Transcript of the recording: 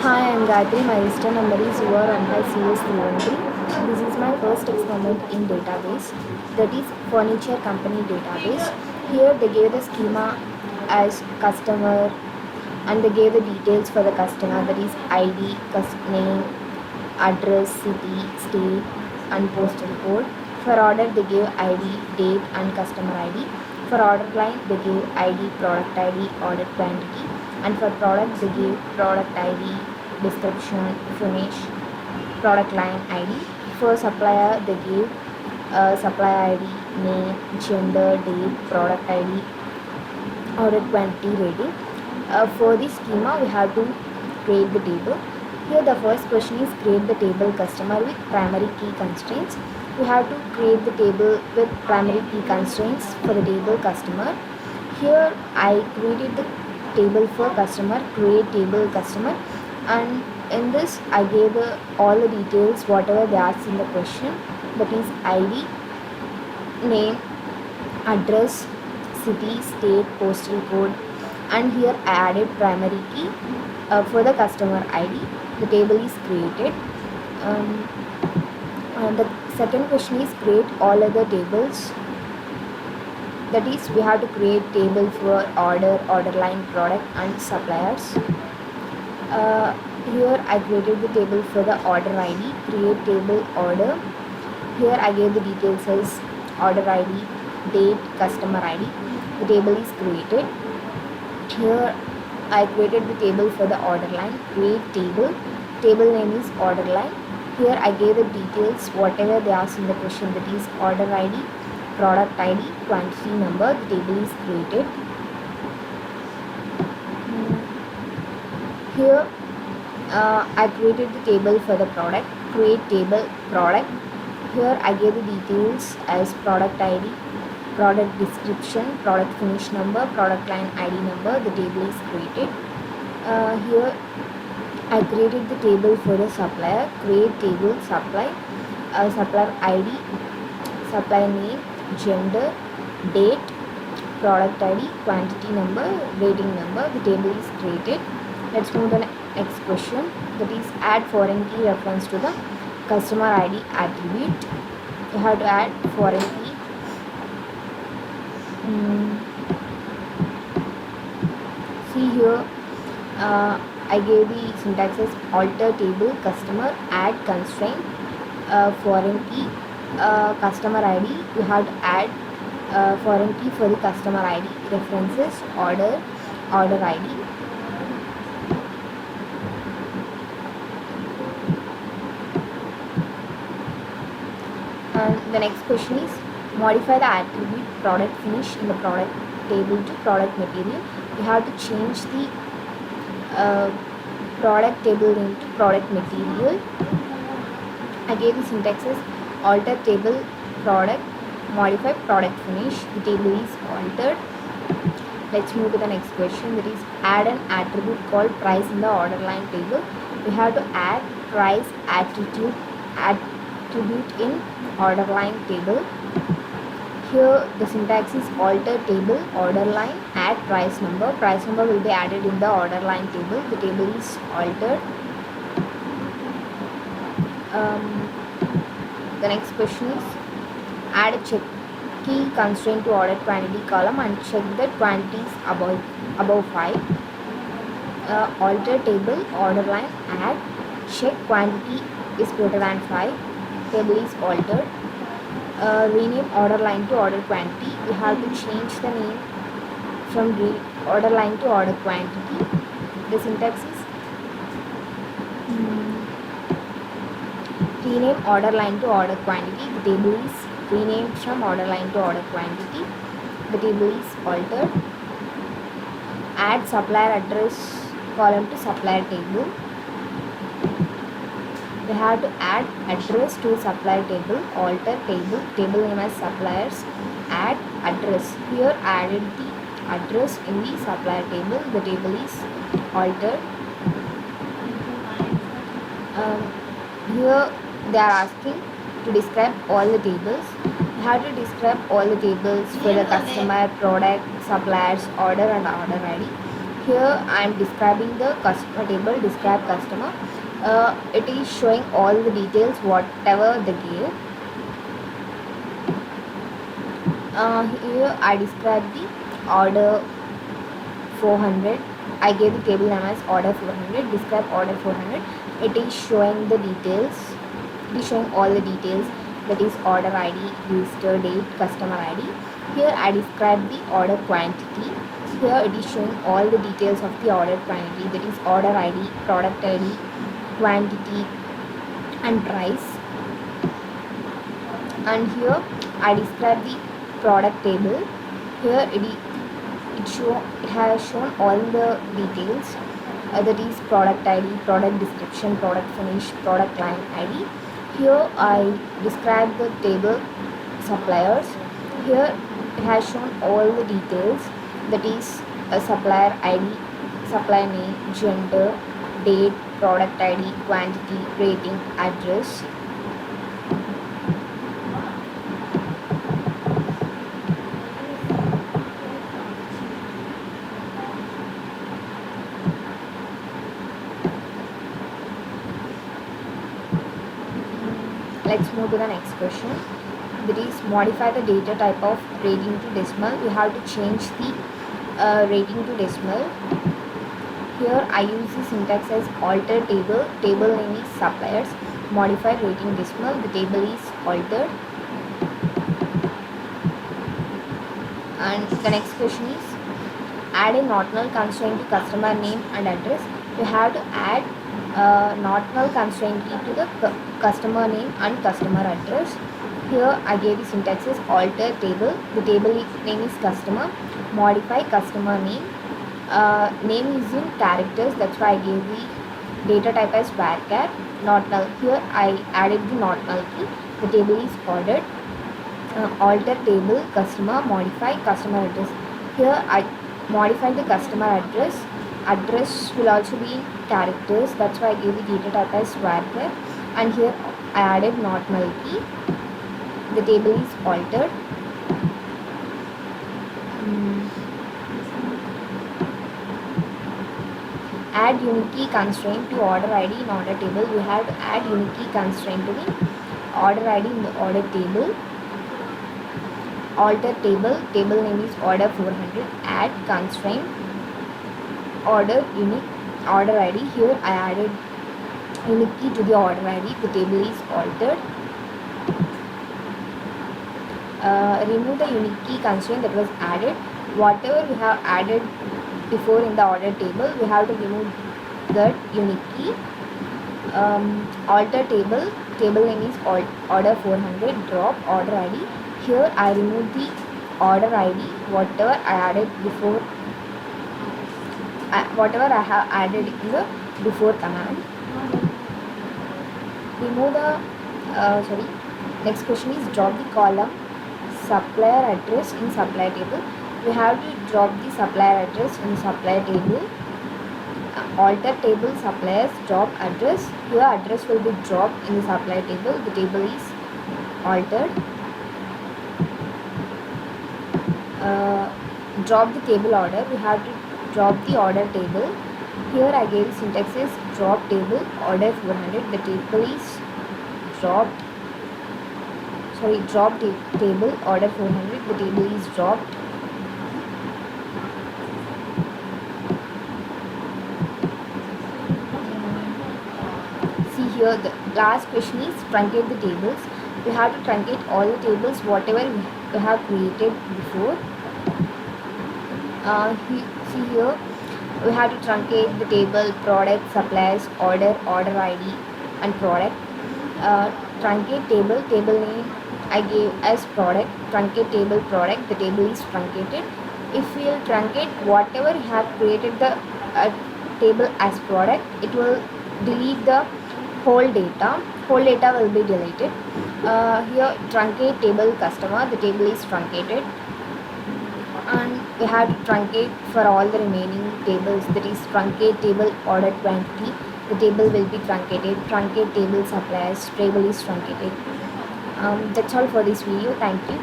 Hi, I'm Gayatri. My register number is UR15CS313. This is my first experiment in database, that is furniture company database. Here they gave the schema as customer and they gave the details for the customer, that is ID, name, address, city, state and postal code. For order they gave ID, date and customer ID. For order line they gave ID, product ID, order quantity, and for product they gave product ID, description, finish, product line ID. For supplier they gave supplier ID, name, gender, date, product ID, order quantity, rating. For the schema we have to create the table. Here the first question is create the table customer with primary key constraints. We have to create the table with primary key constraints for the table customer. Here I created the table for customer, create table customer, and in this I gave all the details whatever they asked in the question, that is ID, name, address, city, state, postal code, and here I added primary key for the customer ID. The table is created. The second question is create all other tables, that is we have to create table for order, order line, product and suppliers. Here I created the table for the order ID, create table order. Here I gave the details as order ID, date, customer ID. The table is created. Here I created the table for the order line, create table, table name is order line. Here I gave the details whatever they asked in the question, that is order ID, product ID, quantity number. The table is created. Here I created the table for the product, create table product. Here I gave the details as product ID, product description, product finish number, product line ID number. The table is created. Here I created the table for the supplier, create table supply, supplier ID, supplier name, gender, date, product ID, quantity number, rating number. The table is created. Let's move to the next question, that is add foreign key reference to the customer ID attribute. You have to add foreign key. See here I gave the syntax as alter table customer, add constraint, foreign key, customer ID. You have to add foreign key for the customer ID, references, order, order ID. And the next question is modify the attribute product finish in the product table to product material. You have to change the product table into product material. I gave the syntax as alter table product, modify product finish. The table is altered. Let's move to the next question, that is add an attribute called price in the order line table. We have to add price attribute in order line table. Here the syntax is alter table order line, add price number. Price number will be added in the order line table. The table is altered. The next question is add a check key constraint to order quantity column and check that quantities above 5. Alter table order line, add check quantity is greater than 5. Table is altered. Rename order line to order quantity. We have to change the name from order line to order quantity. The syntax is rename order line to order quantity. The table is renamed from order line to order quantity. The table is altered. Add supplier address column to supplier table. We have to add address to supplier table, alter table name as suppliers, add address. Here added the address in the supplier table. The table is altered. Here they are asking to describe all the tables. You have to describe all the tables for the customer, product, suppliers, order and order ID. Here I am describing the customer table, describe customer. It is showing all the details whatever they gave. Here I describe the order 400. I gave the table name as order 400. Describe order 400. It is showing the details. It is showing all the details, that is order ID, register date, customer ID. Here I describe the order quantity. Here it is showing all the details of the order quantity, that is order ID, product ID, quantity and price. And here I describe the product table. Here it has shown all the details, that is product ID, product description, product finish, product line ID. Here I describe the table suppliers. Here it has shown all the details, that is a supplier ID, supplier name, gender, date, product ID, quantity, rating, address. Let's move to the next question. That is modify the data type of rating to decimal. We have to change the rating to decimal. Here I use the syntax as alter table. Table name is suppliers. Modify rating decimal. The table is altered. And the next question is add a not null constraint to customer name and address. We have to add not null constraint key to the customer name and customer address. Here I gave the syntax as alter table. The table name is customer. Modify customer name. Name is in characters, that's why I gave the data type as varchar. Not null. Here I added the not null key. The table is ordered. Alter table customer, modify customer address. Here I modify the customer address. Address will also be in characters, that's why I gave the data type as varchar. And here I added not null key. The table is altered. Add unique key constraint to order ID in order table. We have to add unique key constraint to the order ID in the order table. Alter table. Table name is order 400. Add constraint order unique order ID. Here I added unique key to the order ID. The table is altered. Remove the unique key constraint that was added. Whatever we have added before in the order table, we have to remove that unique key. Alter table. Table name is order 400. Drop order ID. Here I remove the order ID, whatever I added before, whatever I have added in the before command. Remove the next question is drop the column supplier address in supplier table. We have to drop the supplier address in supplier table. Alter table suppliers, drop address. Here address will be dropped in the supplier table. The table is altered. Drop the table order. We have to drop the order table. Here I gave the syntax is drop table order 400. The table is dropped. Drop table order 400. The table is dropped. See here, the last question is truncate the tables. We have to truncate all the tables whatever we have created before. See here, we have to truncate the table product, suppliers, order, order ID and product. Truncate table, table name I gave as product. Truncate table product, the table is truncated. If we will truncate whatever we have created the table as product, it will delete the whole data. Whole data will be deleted. Here truncate table customer, the table is truncated. And we have to truncate for all the remaining tables, that is truncate table order quantity, the table will be truncated. Truncate table suppliers, table is truncated. That's all for this video. Thank you.